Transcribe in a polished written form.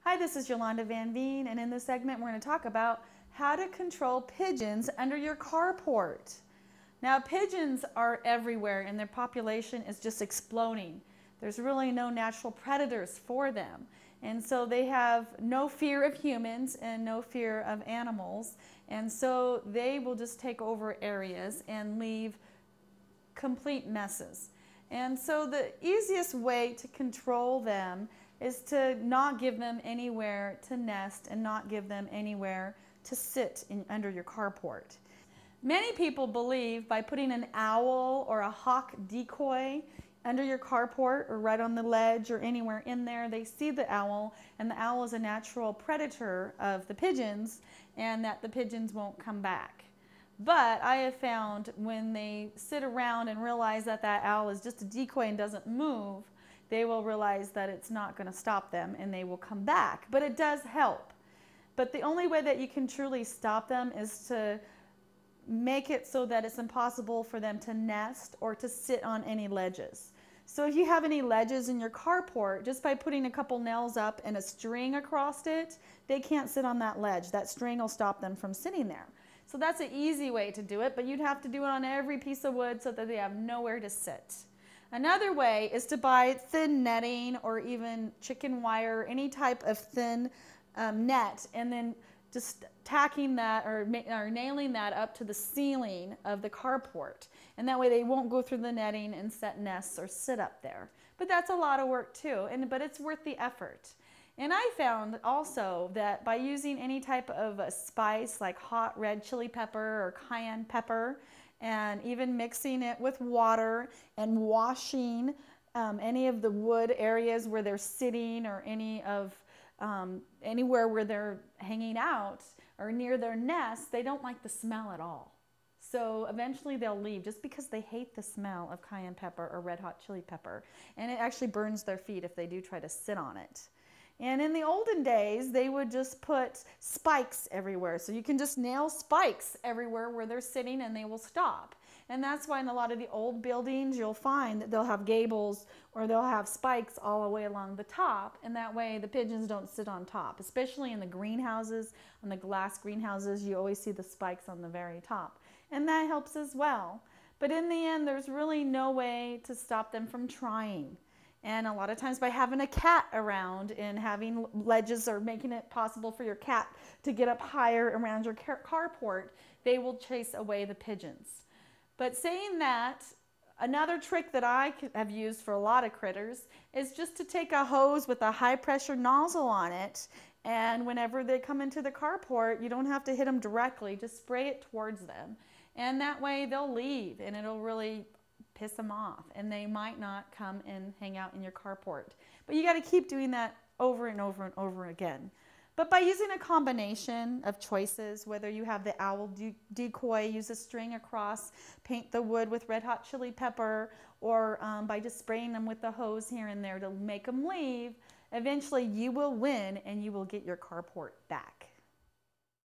Hi, this is Yolanda Vanveen, and in this segment we're going to talk about how to control pigeons under your carport. Now, pigeons are everywhere and their population is just exploding. There's really no natural predators for them. And so they have no fear of humans and no fear of animals. And so they will just take over areas and leave complete messes. And so the easiest way to control them is to not give them anywhere to nest and not give them anywhere to sit under your carport. Many people believe by putting an owl or a hawk decoy under your carport or right on the ledge or anywhere in there, they see the owl, and the owl is a natural predator of the pigeons, and that the pigeons won't come back. But I have found when they sit around and realize that that owl is just a decoy and doesn't move, they will realize that it's not going to stop them and they will come back. But it does help. But the only way that you can truly stop them is to make it so that it's impossible for them to nest or to sit on any ledges. So if you have any ledges in your carport, just by putting a couple nails up and a string across it, they can't sit on that ledge. That string will stop them from sitting there. So that's an easy way to do it, but you'd have to do it on every piece of wood so that they have nowhere to sit. Another way is to buy thin netting or even chicken wire, any type of thin net, and then just tacking that or nailing that up to the ceiling of the carport. And that way they won't go through the netting and set nests or sit up there. But that's a lot of work too, but it's worth the effort. And I found also that by using any type of a spice like hot red chili pepper or cayenne pepper, and even mixing it with water and washing any of the wood areas where they're sitting or anywhere where they're hanging out or near their nests, they don't like the smell at all. So eventually they'll leave just because they hate the smell of cayenne pepper or red hot chili pepper. And it actually burns their feet if they do try to sit on it. And in the olden days, they would just put spikes everywhere. So you can just nail spikes everywhere where they're sitting and they will stop. And that's why in a lot of the old buildings, you'll find that they'll have gables or they'll have spikes all the way along the top. And that way the pigeons don't sit on top, especially in the greenhouses. On the glass greenhouses, you always see the spikes on the very top. And that helps as well. But in the end, there's really no way to stop them from trying. And a lot of times by having a cat around and having ledges or making it possible for your cat to get up higher around your carport, they will chase away the pigeons. But saying that, another trick that I have used for a lot of critters is just to take a hose with a high pressure nozzle on it, and whenever they come into the carport, you don't have to hit them directly, just spray it towards them. And that way they'll leave and it'll really piss them off, and they might not come and hang out in your carport. But you got to keep doing that over and over and over again. But by using a combination of choices, whether you have the owl decoy, use a string across, paint the wood with red hot chili pepper, or by just spraying them with the hose here and there to make them leave, eventually you will win and you will get your carport back.